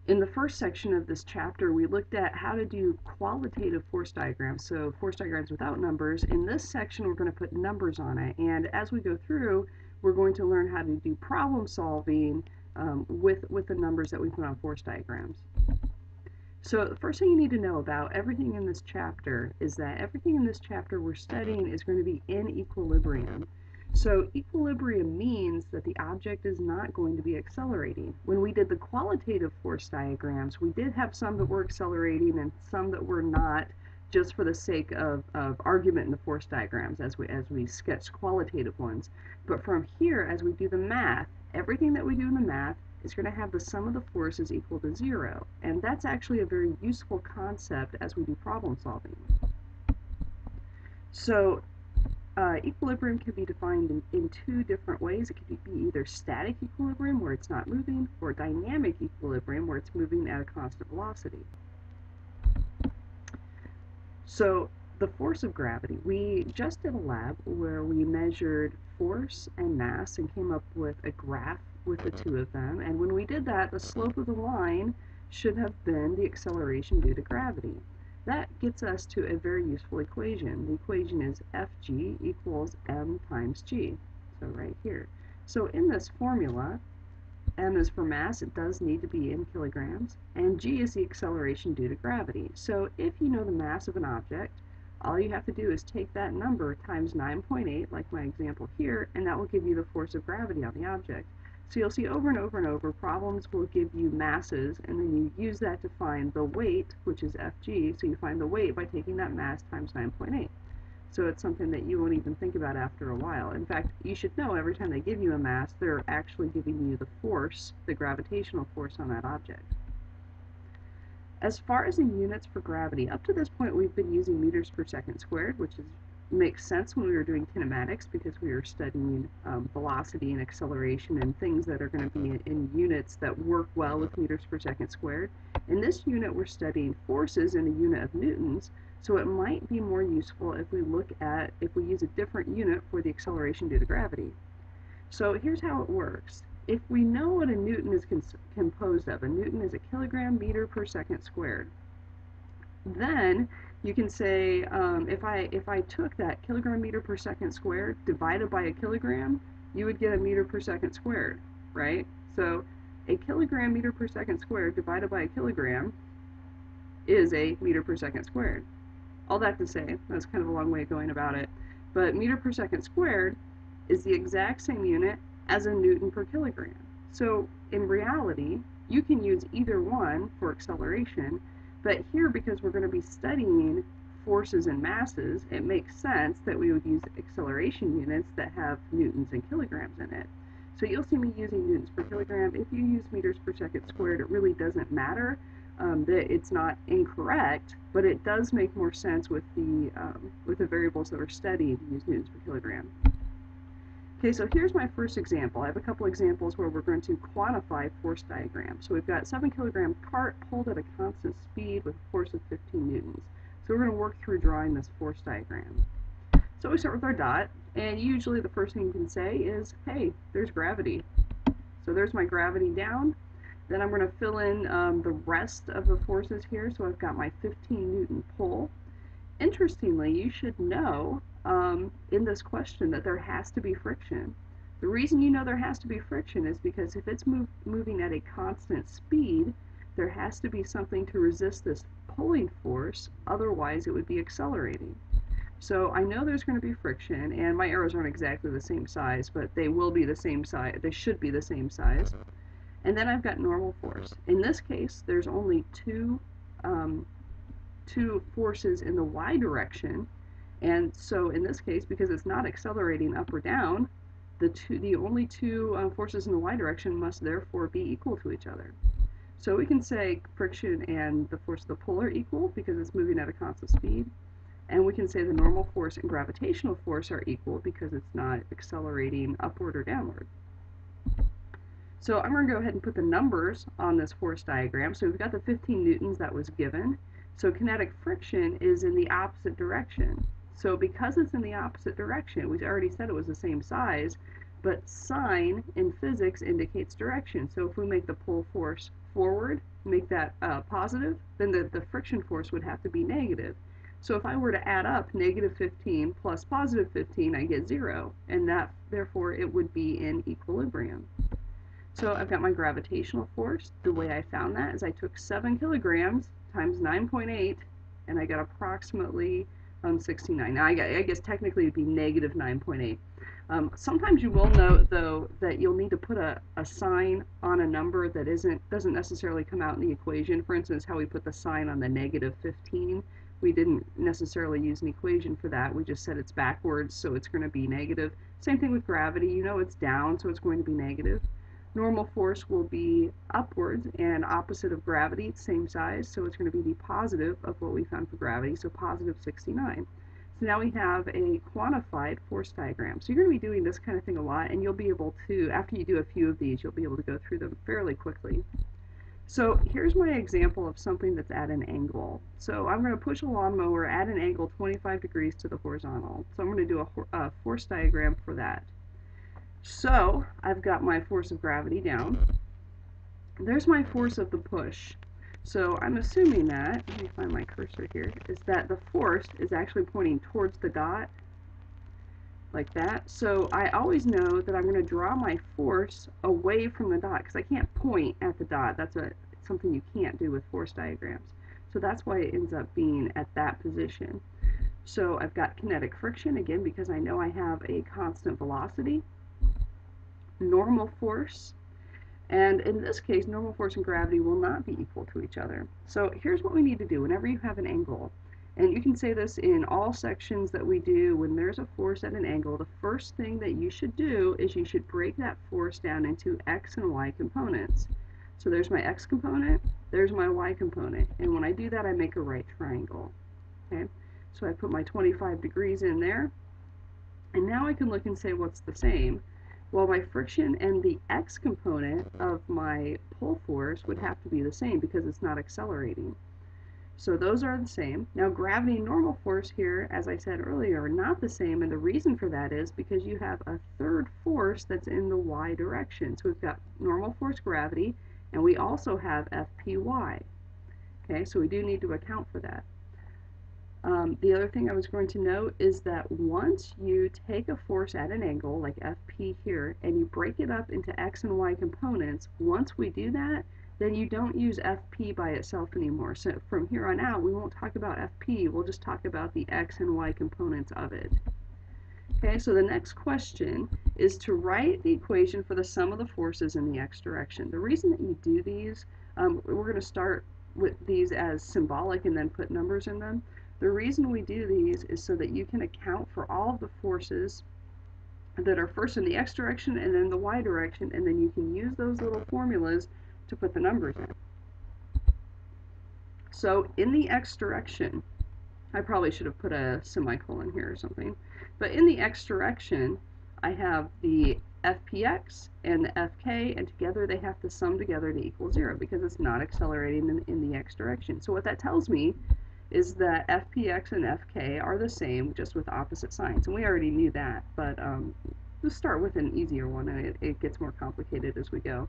In the first section of this chapter, we looked at how to do qualitative force diagrams, so force diagrams without numbers. In this section, we're going to put numbers on it, and as we go through, we're going to learn how to do problem solving with the numbers that we put on force diagrams. So the first thing you need to know about everything in this chapter is that everything in this chapter we're studying is going to be in equilibrium. So equilibrium means that the object is not going to be accelerating. When we did the qualitative force diagrams, we did have some that were accelerating and some that were not, just for the sake of argument in the force diagrams as we sketch qualitative ones. But from here, as we do the math, everything that we do in the math is going to have the sum of the forces equal to 0. And that's actually a very useful concept as we do problem solving. So equilibrium can be defined in two different ways. It can be either static equilibrium, where it's not moving, or dynamic equilibrium, where it's moving at a constant velocity. So the force of gravity, we just did a lab where we measured force and mass and came up with a graph with the two of them. And when we did that, the slope of the line should have been the acceleration due to gravity. That gets us to a very useful equation. The equation is Fg equals m times g. So right here. So in this formula, m is for mass, it does need to be in kilograms, and g is the acceleration due to gravity. So if you know the mass of an object, all you have to do is take that number times 9.8, like my example here, and that will give you the force of gravity on the object. So you'll see over and over and over, problems will give you masses, and then you use that to find the weight, which is Fg, so you find the weight by taking that mass times 9.8. So it's something that you won't even think about after a while. In fact, you should know every time they give you a mass, they're actually giving you the force, the gravitational force on that object. As far as the units for gravity, up to this point we've been using meters per second squared, which makes sense when we were doing kinematics because we were studying velocity and acceleration and things that are going to be in units that work well with meters per second squared. In this unit we're studying forces in a unit of newtons, so it might be more useful if we use a different unit for the acceleration due to gravity. So here's how it works. If we know what a newton is composed of, a newton is a kilogram meter per second squared, then you can say if I took that kilogram meter per second squared divided by a kilogram, you would get a meter per second squared, right? So a kilogram meter per second squared divided by a kilogram is a meter per second squared. All that to say, that's kind of a long way of going about it, but meter per second squared is the exact same unit as a newton per kilogram. So in reality, you can use either one for acceleration, but here, because we're going to be studying forces and masses, it makes sense that we would use acceleration units that have newtons and kilograms in it. So you'll see me using newtons per kilogram. If you use meters per second squared, it really doesn't matter. That it's not incorrect, but it does make more sense with the variables that we're studying to use newtons per kilogram. Okay, so here's my first example. I have a couple examples where we're going to quantify force diagrams. So we've got 7-kilogram cart pulled at a constant speed with a force of 15 newtons. So we're going to work through drawing this force diagram. So we start with our dot, and usually the first thing you can say is, hey, there's gravity. So there's my gravity down. Then I'm going to fill in the rest of the forces here. So I've got my 15 Newton pull. Interestingly, you should know in this question that there has to be friction. The reason you know there has to be friction is because if it's moving at a constant speed, there has to be something to resist this pulling force, otherwise it would be accelerating. So I know there's going to be friction, and my arrows aren't exactly the same size, but they will be the same size. They should be the same size. And then I've got normal force. In this case, there's only two forces in the y direction, and so in this case, because it's not accelerating up or down, the only two forces in the y direction must therefore be equal to each other. So we can say friction and the force of the pull are equal because it's moving at a constant speed, and we can say the normal force and gravitational force are equal because it's not accelerating upward or downward. So I'm going to go ahead and put the numbers on this force diagram. So we've got the 15 newtons that was given. So kinetic friction is in the opposite direction. So because it's in the opposite direction, we already said it was the same size, but sign in physics indicates direction. So if we make the pull force forward, make that positive, then the friction force would have to be negative. So if I were to add up negative 15 plus positive 15, I get 0, and that therefore it would be in equilibrium. So I've got my gravitational force. The way I found that is I took 7 kilograms times 9.8, and I got approximately 69. Now I guess technically it'd be negative 9.8. Sometimes you will note, though, that you'll need to put a sign on a number that doesn't necessarily come out in the equation. For instance, how we put the sign on the negative 15. We didn't necessarily use an equation for that. We just said it's backwards, so it's going to be negative. Same thing with gravity. You know it's down, so it's going to be negative. Normal force will be upwards and opposite of gravity, same size, so it's going to be the positive of what we found for gravity, so positive 69. So now we have a quantified force diagram. So you're going to be doing this kind of thing a lot, and you'll be able to, after you do a few of these, you'll be able to go through them fairly quickly. So here's my example of something that's at an angle. So I'm going to push a lawnmower at an angle 25 degrees to the horizontal. So I'm going to do a force diagram for that. So I've got my force of gravity down. There's my force of the push. So I'm assuming that, let me find my cursor here, is that the force is actually pointing towards the dot, like that. So I always know that I'm going to draw my force away from the dot, because I can't point at the dot. That's something you can't do with force diagrams. So that's why it ends up being at that position. So I've got kinetic friction, again, because I know I have a constant velocity. Normal force, and in this case normal force and gravity will not be equal to each other. So here's what we need to do whenever you have an angle, and you can say this in all sections that we do. When there's a force at an angle, the first thing that you should do is you should break that force down into x and y components. So there's my x component, there's my y component, and when I do that I make a right triangle. Okay, so I put my 25 degrees in there, and now I can look and say what's the same. Well, my friction and the x component of my pull force would have to be the same because it's not accelerating. So those are the same. Now gravity and normal force here, as I said earlier, are not the same, and the reason for that is because you have a third force that's in the y direction. So we've got normal force gravity, and we also have Fpy. Okay, so we do need to account for that. The other thing I was going to note is that once you take a force at an angle, like Fp here, and you break it up into x and y components, once we do that, then you don't use Fp by itself anymore. So from here on out, we won't talk about Fp, we'll just talk about the x and y components of it. Okay, so the next question is to write the equation for the sum of the forces in the x direction. The reason that you do these, we're going to start with these as symbolic and then put numbers in them. The reason we do these is so that you can account for all of the forces that are first in the x direction and then the y direction, and then you can use those little formulas to put the numbers in. So in the x direction, I probably should have put a semicolon here or something, but in the x direction, I have the Fpx and the Fk, and together they have to sum together to equal 0 because it's not accelerating in the x direction. So what that tells me is that Fpx and Fk are the same, just with opposite signs. And we already knew that, but let's start with an easier one, and it gets more complicated as we go.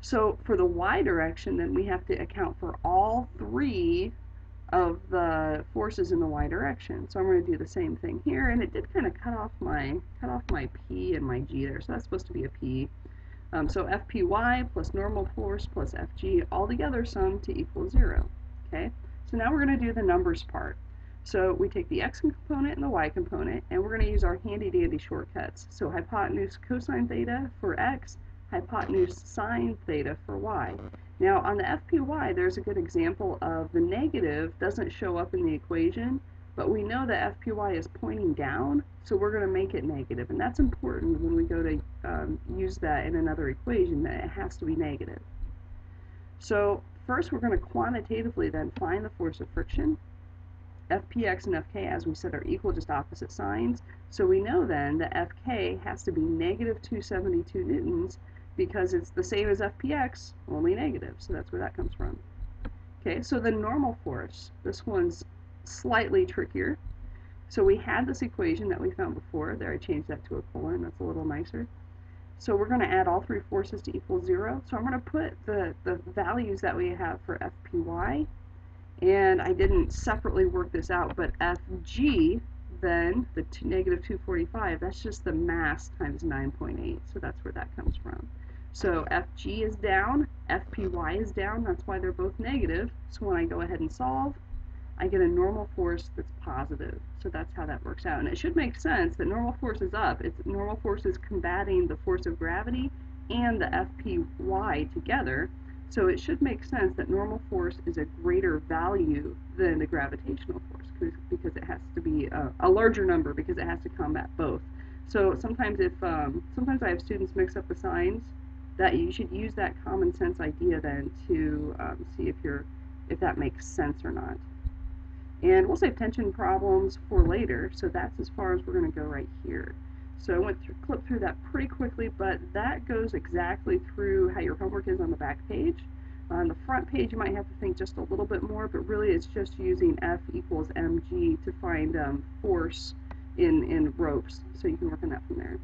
So for the y direction, then we have to account for all three of the forces in the y direction. So I'm going to do the same thing here, and it did kind of cut off my p and my g there, so that's supposed to be a p. So Fpy plus normal force plus Fg all together sum to equal 0. Okay. So now we're going to do the numbers part. So we take the x component and the y component, and we're going to use our handy-dandy shortcuts. So hypotenuse cosine theta for x, hypotenuse sine theta for y. Now on the Fpy, there's a good example of the negative doesn't show up in the equation, but we know that Fpy is pointing down, so we're going to make it negative. And that's important when we go to use that in another equation, that it has to be negative. So first, we're going to quantitatively then find the force of friction. Fpx and Fk, as we said, are equal, just opposite signs. So we know then that Fk has to be negative 272 newtons because it's the same as Fpx, only negative. So that's where that comes from. Okay, so the normal force, this one's slightly trickier. So we had this equation that we found before. There, I changed that to a colon. That's a little nicer. So we're going to add all three forces to equal 0. So I'm going to put the values that we have for FPY, and I didn't separately work this out, but FG, then the negative 245, that's just the mass times 9.8, so that's where that comes from. So FG is down, FPY is down, that's why they're both negative, so when I go ahead and solve, I get a normal force that's positive. So that's how that works out. And it should make sense that normal force is up. Normal force is combating the force of gravity and the FPY together. So it should make sense that normal force is a greater value than the gravitational force because it has to be a larger number because it has to combat both. So sometimes sometimes I have students mix up the signs, that you should use that common sense idea then to see if that makes sense or not. And we'll save tension problems for later, so that's as far as we're going to go right here. So I clipped through that pretty quickly, but that goes exactly through how your homework is on the back page. On the front page, you might have to think just a little bit more, but really it's just using F equals mg to find force in ropes, so you can work on that from there.